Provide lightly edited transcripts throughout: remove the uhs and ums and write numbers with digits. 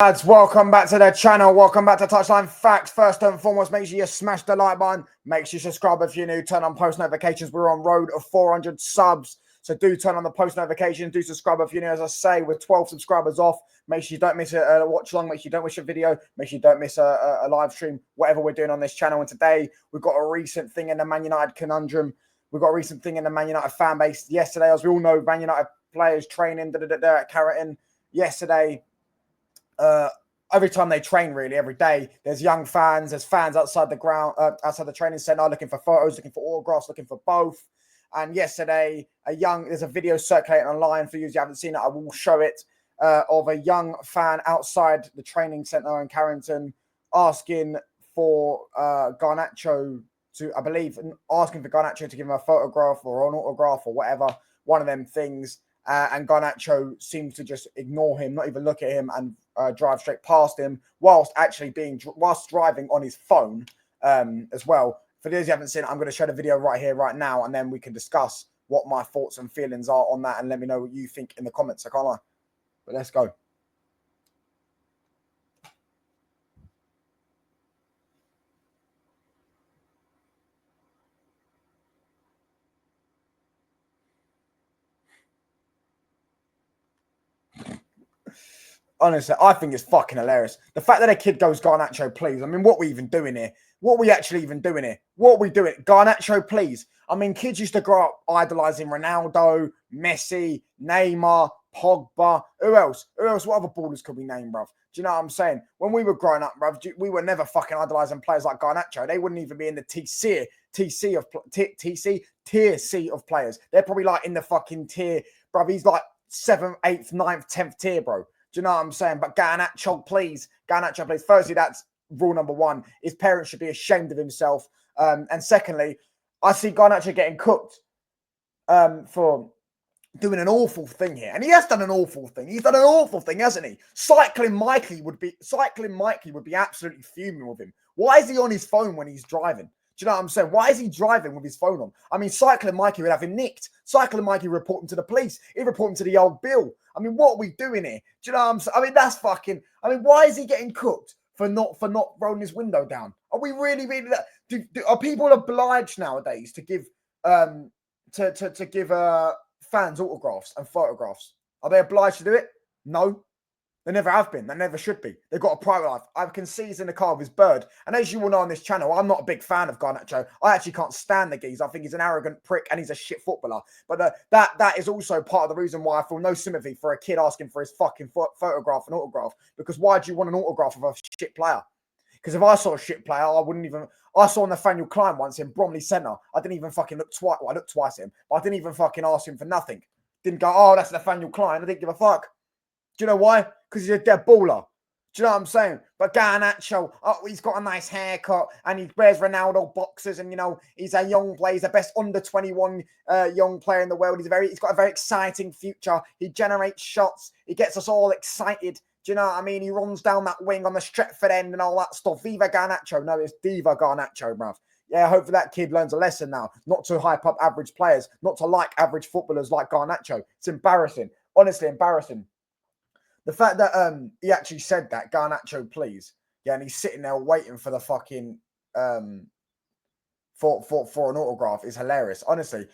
Lads, welcome back to the channel. Welcome back to Touchline Facts. First and foremost, make sure you smash the like button. Make sure you subscribe if you're new. Turn on post notifications. We're on road of 400 subs. So do turn on the post notifications. Do subscribe if you're new. As I say, we're 12 subscribers off. Make sure you don't miss a watch along. Make sure you don't miss a video. Make sure you don't miss a live stream, whatever we're doing on this channel. And today, we've got a recent thing in the Man United conundrum. We've got a recent thing in the Man United fan base. Yesterday, as we all know, Man United players training at Carrington. Yesterday, every time they train, really, every day, there's young fans, there's fans outside the ground, outside the training center, looking for photos, looking for autographs, looking for both. And yesterday, there's a video circulating online. For you if you haven't seen it, I will show it, of a young fan outside the training center in Carrington asking for Garnacho asking for Garnacho to give him a photograph or an autograph or whatever, one of them things. And Garnacho seems to just ignore him, not even look at him, and drive straight past him whilst driving on his phone as well. For those who haven't seen it, I'm going to show the video right here, right now, and then we can discuss what my thoughts and feelings are on that, and let me know what you think in the comments. I can't lie, but let's go. Honestly, I think it's fucking hilarious. The fact that a kid goes, Garnacho, please. I mean, what are we even doing here? What are we actually even doing here? What are we doing? Garnacho, please. I mean, kids used to grow up idolizing Ronaldo, Messi, Neymar, Pogba. Who else? What other ballers could we name, bruv? Do you know what I'm saying? When we were growing up, bruv, we were never fucking idolizing players like Garnacho. They wouldn't even be in the tier C of players. They're probably like in the fucking tier, bruv. He's like 7th, 8th, 9th, 10th tier, bro. Do you know what I'm saying? But Garnacho, please. Garnacho, please. Firstly, that's rule number one. His parents should be ashamed of himself. And secondly, I see Garnacho getting cooked for doing an awful thing here. And he has done an awful thing. He's done an awful thing, hasn't he? Cycling Mikey would be absolutely fuming with him. Why is he on his phone when he's driving? Do you know what I'm saying? Why is he driving with his phone on? I mean, Cycling Mikey would have him nicked. Cycling Mikey would report him to the police. He'd report him to the old Bill. I mean, what are we doing here? Do you know what I'm saying? I mean, that's fucking... I mean, why is he getting cooked for not rolling his window down? Are we really are people obliged nowadays to give to give fans autographs and photographs? Are they obliged to do it? No. They never have been. They never should be. They've got a private life. I can see he's in the car with his bird. And as you all know on this channel, I'm not a big fan of Garnacho. I actually can't stand the geese. I think he's an arrogant prick and he's a shit footballer. But that is also part of the reason why I feel no sympathy for a kid asking for his fucking photograph and autograph. Because why do you want an autograph of a shit player? Because if I saw a shit player, I wouldn't even... I saw Nathaniel Klein once in Bromley Centre. I didn't even fucking look twice. Well, I looked twice at him. But I didn't even fucking ask him for nothing. Didn't go, oh, that's Nathaniel Klein. I didn't give a fuck. Do you know why? Because he's a dead baller. Do you know what I'm saying? But Garnacho, oh, he's got a nice haircut and he wears Ronaldo boxers, and, you know, he's a young player. He's the best under 21 young player in the world. He's got a very exciting future. He generates shots. He gets us all excited. Do you know what I mean? He runs down that wing on the Stretford end and all that stuff. Viva Garnacho. No, it's Diva Garnacho, bruv. Yeah, hopefully that kid learns a lesson now. Not to hype up average players. Not to like average footballers like Garnacho. It's embarrassing. Honestly, embarrassing. The fact that he actually said that, Garnacho, please, yeah, and he's sitting there waiting for the fucking for an autograph is hilarious. Honestly,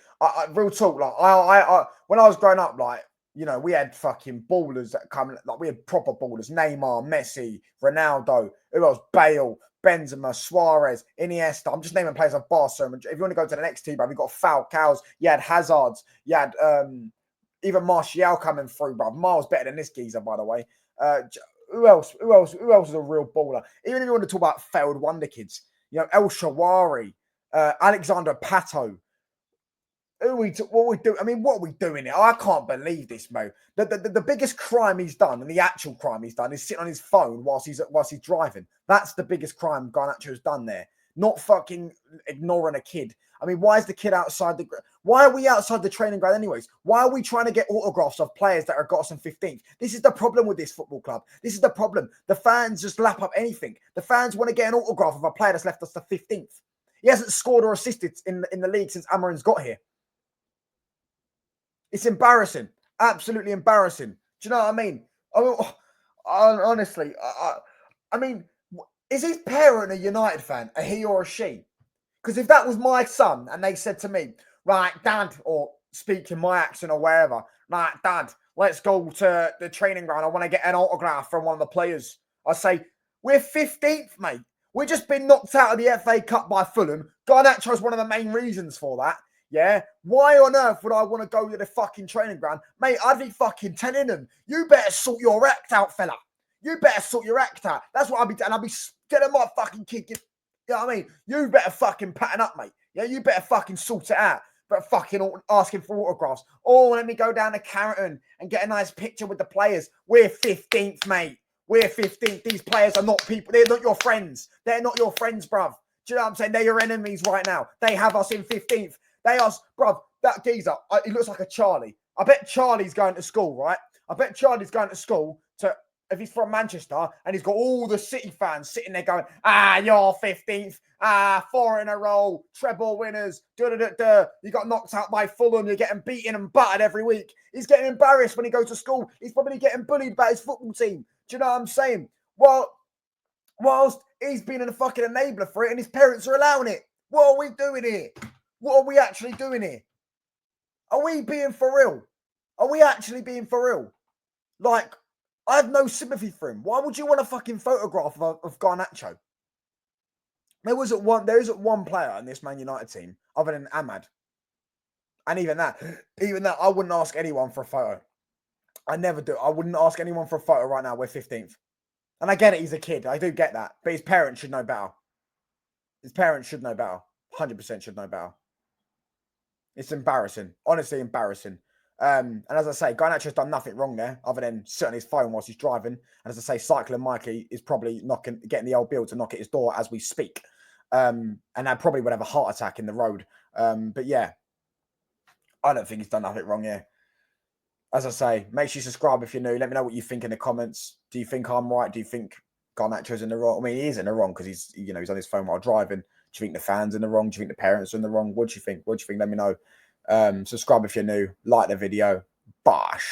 real talk. Like I when I was growing up, like, you know, we had fucking ballers that come, like we had proper ballers: Neymar, Messi, Ronaldo, who else? Bale, Benzema, Suarez, Iniesta. I'm just naming players of Barcelona. If you want to go to the next team, bro, we got Falcao's. You had Hazard's. You had even Martial coming through, bro. Miles better than this geezer, by the way. Who else is a real baller? Even if you want to talk about failed wonder kids, you know, El Shawari, Alexander Pato. What we do? I mean, what are we doing here? I can't believe this, Mo. The biggest crime he's done, and the actual crime he's done, is sitting on his phone whilst he's driving. That's the biggest crime Garnacho's done there. Not fucking ignoring a kid. I mean, why is the kid outside the... Why are we outside the training ground anyways? Why are we trying to get autographs of players that have got us in 15th? This is the problem with this football club. This is the problem. The fans just lap up anything. The fans want to get an autograph of a player that's left us the 15th. He hasn't scored or assisted in the league since Amarin's got here. It's embarrassing. Absolutely embarrassing. Do you know what I mean? Honestly, I mean, is his parent a United fan? A he or a she? Because if that was my son and they said to me, right, Dad, or speak in my accent or wherever, right, Dad, let's go to the training ground. I want to get an autograph from one of the players. I say, we're 15th, mate. We've just been knocked out of the FA Cup by Fulham. Garnacho is one of the main reasons for that. Yeah. Why on earth would I want to go to the fucking training ground? Mate, I'd be fucking telling them, you better sort your act out, fella. You better sort your act out. That's what I'd be doing. I'd be getting my fucking kid. You know what I mean? You better fucking pattern up, mate. Yeah, you better fucking sort it out. But fucking asking for autographs. Oh, let me go down to Carrington and get a nice picture with the players. We're 15th, mate. We're 15th. These players are not people. They're not your friends. They're not your friends, bruv. Do you know what I'm saying? They're your enemies right now. They have us in 15th. They are, bruv, that geezer, he looks like a Charlie. I bet Charlie's going to school, right? I bet Charlie's going to school to, if he's from Manchester, and he's got all the City fans sitting there going, you're 15th, 4 in a row, treble winners, you got knocked out by Fulham, you're getting beaten and battered every week. He's getting embarrassed when he goes to school. He's probably getting bullied by his football team. Do you know what I'm saying? Well, whilst he's been a fucking enabler for it and his parents are allowing it. What are we doing here? What are we actually doing here? Are we being for real? Are we actually being for real? Like, I have no sympathy for him. Why would you want a fucking photograph of Garnacho? There isn't one player in this Man United team other than Ahmad. And even that, I wouldn't ask anyone for a photo. I never do. I wouldn't ask anyone for a photo right now. We're 15th. And I get it, he's a kid. I do get that. But his parents should know better. His parents should know better. 100% should know better. It's embarrassing. Honestly, embarrassing. And as I say, Garnacho's done nothing wrong there other than sitting on his phone whilst he's driving. And as I say, Cycling Mikey is probably getting the old Bill to knock at his door as we speak. And I probably would have a heart attack in the road. But yeah, I don't think he's done nothing wrong here. As I say, make sure you subscribe if you're new. Let me know what you think in the comments. Do you think I'm right? Do you think Garnacho's in the wrong? I mean, he is in the wrong because he's on his phone while driving. Do you think the fans are in the wrong? Do you think the parents are in the wrong? What do you think? Let me know. Subscribe if you're new. Like the video. Bosh.